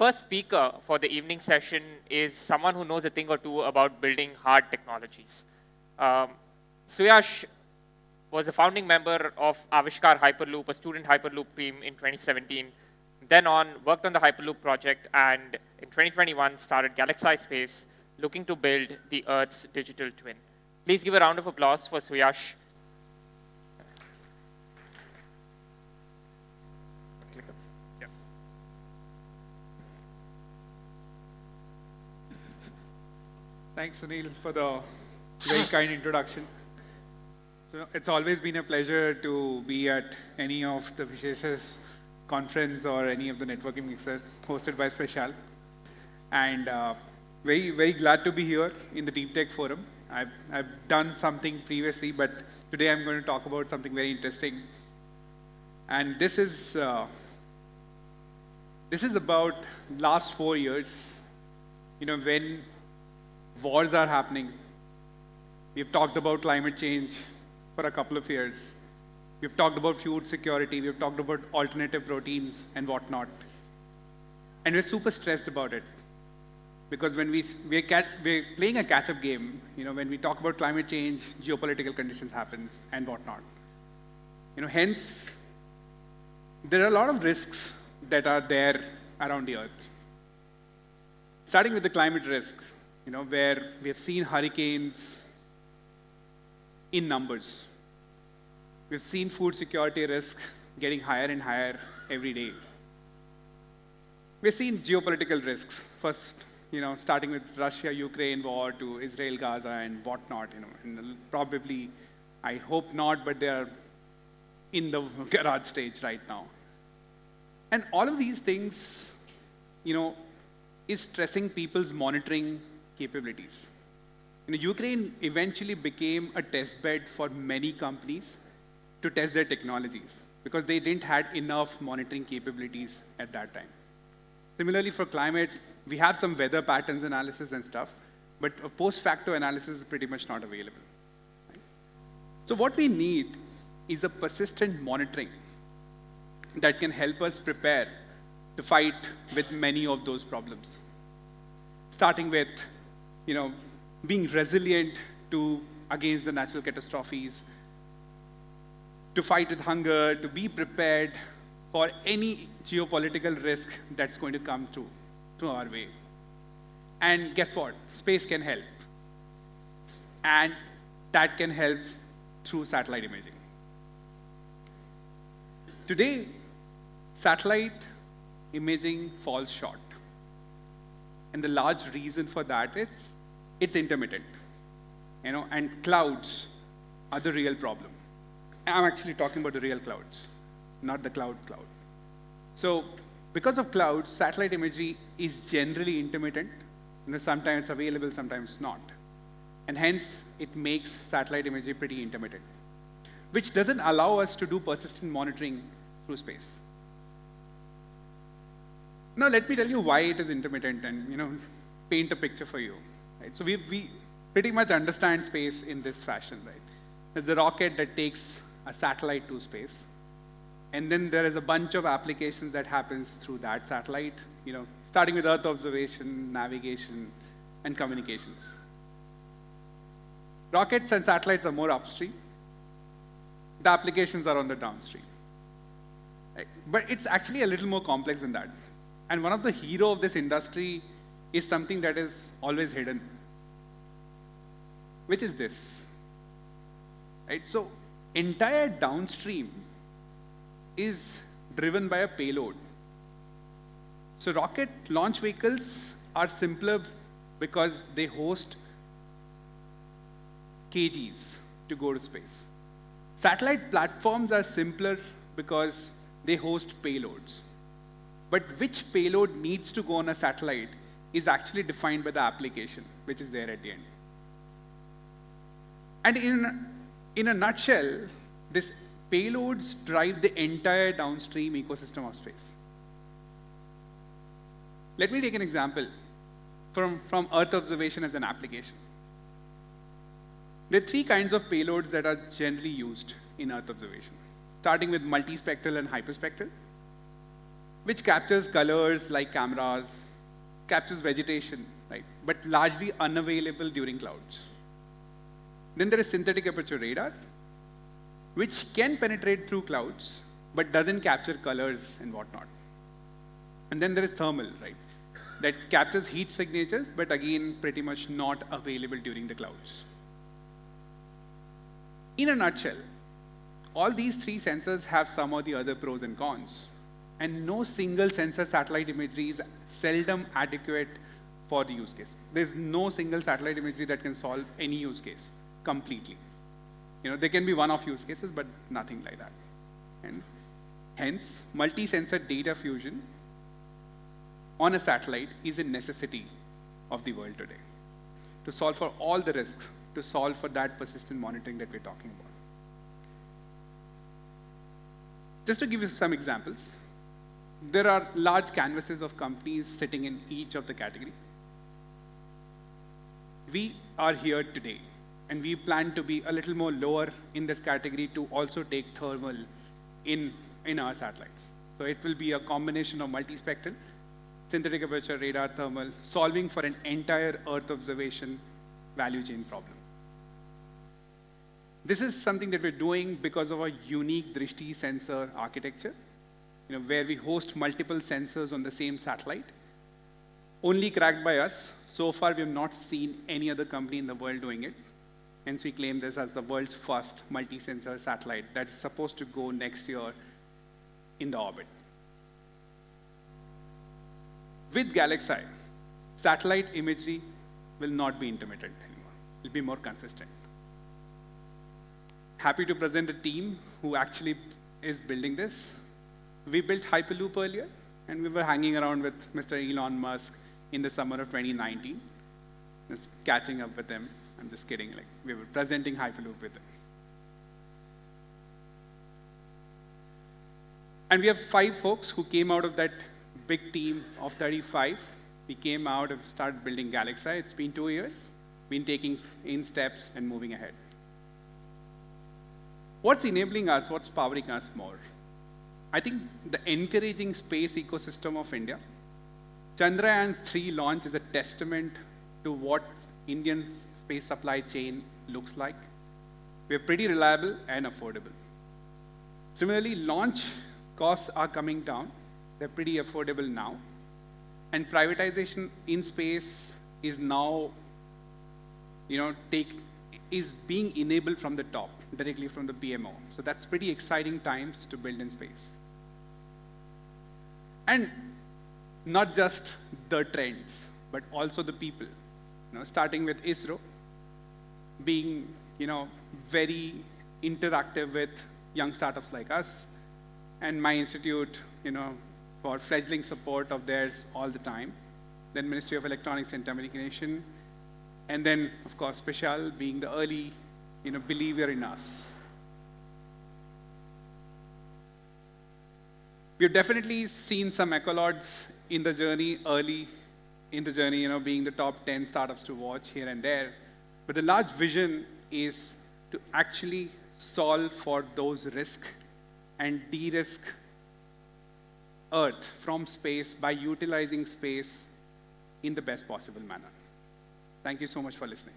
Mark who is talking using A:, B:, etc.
A: first speaker for the evening session is someone who knows a thing or two about building hard technologies. Suyash was a founding member of Avishkar Hyperloop, a student Hyperloop team in 2017. Then on, worked on the Hyperloop project, and in 2021 started GalaxEye Space, looking to build the Earth's digital twin. Please give a round of applause for Suyash.
B: Thanks, Sunil, for the very kind introduction. So it's always been a pleasure to be at any of the Vishesh's conference or any of the networking mixers hosted by Special. And very, very glad to be here in the Deep Tech Forum. I've done something previously, but today I'm going to talk about something very interesting. And this is about last 4 years, when wars are happening. We've talked about climate change for a couple of years. We've talked about food security. We've talked about alternative proteins and whatnot. And we're super stressed about it. Because when we're playing a catch-up game, when we talk about climate change, geopolitical conditions happen and whatnot. Hence, there are a lot of risks that are there around the Earth. Starting with the climate risks, where we have seen hurricanes in numbers. We've seen food security risk getting higher and higher every day. We've seen geopolitical risks, first, starting with Russia-Ukraine war to Israel-Gaza and whatnot, and probably, I hope not, but they are in the garage stage right now. And all of these things, is stressing people's monitoring capabilities. Ukraine eventually became a test bed for many companies to test their technologies because they didn't have enough monitoring capabilities at that time. Similarly, for climate, we have some weather patterns analysis and stuff, but a post-facto analysis is pretty much not available. Right? So what we need is a persistent monitoring that can help us prepare to fight with many of those problems. Starting with, being resilient against the natural catastrophes, to fight with hunger, to be prepared for any geopolitical risk that's going to come through our way. And guess what? Space can help. And that can help through satellite imaging. Today, satellite imaging falls short. And the large reason for that is it's intermittent. And clouds are the real problem. I'm actually talking about the real clouds, not the cloud. So because of clouds, satellite imagery is generally intermittent. Sometimes available, sometimes not. And hence, it makes satellite imagery pretty intermittent, which doesn't allow us to do persistent monitoring through space. Now, let me tell you why it is intermittent and, paint a picture for you. Right? So we pretty much understand space in this fashion, right? There's a rocket that takes a satellite to space. And then there is a bunch of applications that happens through that satellite, starting with Earth observation, navigation, and communications. Rockets and satellites are more upstream. The applications are on the downstream. Right? But it's actually a little more complex than that. And one of the heroes of this industry is something that is always hidden, which is this. Right? So, entire downstream is driven by a payload. So, rocket launch vehicles are simpler because they host kgs to go to space. Satellite platforms are simpler because they host payloads. But which payload needs to go on a satellite is actually defined by the application, which is there at the end. And in a nutshell, these payloads drive the entire downstream ecosystem of space. Let me take an example from Earth observation as an application. There are 3 kinds of payloads that are generally used in Earth observation, starting with multispectral and hyperspectral. which captures colors like cameras, captures vegetation, right? But largely unavailable during clouds. Then there is synthetic aperture radar, which can penetrate through clouds, but doesn't capture colors and whatnot. And then there is thermal, right? That captures heat signatures, but again, pretty much not available during the clouds. In a nutshell, all these three sensors have some or the other pros and cons. And no single sensor satellite imagery is seldom adequate for the use case. There's no single satellite imagery that can solve any use case completely. There can be one-off use cases, but nothing like that. And hence, multi-sensor data fusion on a satellite is a necessity of the world today to solve for all the risks, to solve for that persistent monitoring that we're talking about. Just to give you some examples, there are large canvases of companies sitting in each of the category. We are here today, and we plan to be a little more lower in this category to also take thermal in our satellites. So it will be a combination of multispectral, synthetic aperture radar, thermal, solving for an entire Earth observation value chain problem. This is something that we're doing because of our unique Drishti sensor architecture, where we host multiple sensors on the same satellite. Only cracked by us. So far, we have not seen any other company in the world doing it. Hence, we claim this as the world's first multi-sensor satellite that is supposed to go next year in the orbit. With GalaxEye, satellite imagery will not be intermittent anymore. It will be more consistent. Happy to present a team who actually is building this. We built Hyperloop earlier, and we were hanging around with Mr. Elon Musk in the summer of 2019. Just catching up with him. I'm just kidding. We were presenting Hyperloop with him. And we have 5 folks who came out of that big team of 35. We came out and started building GalaxEye. It's been 2 years. Been taking in steps and moving ahead. What's enabling us? What's powering us more? I think the encouraging space ecosystem of India. Chandrayaan-3 launch is a testament to what Indian space supply chain looks like. We're pretty reliable and affordable. Similarly, launch costs are coming down. They're pretty affordable now. And privatization in space is now, is being enabled from the top, directly from the PMO. So that's pretty exciting times to build in space. And not just the trends, but also the people. Starting with ISRO, being very interactive with young startups like us, and my institute, for fledgling support of theirs all the time. Then Ministry of Electronics and Telecommunication, and then of course Special being the early, believer in us. We've definitely seen some accolades in the journey, early in the journey, being the top 10 startups to watch here and there. But the large vision is to actually solve for those risks and de-risk Earth from space by utilizing space in the best possible manner. Thank you so much for listening.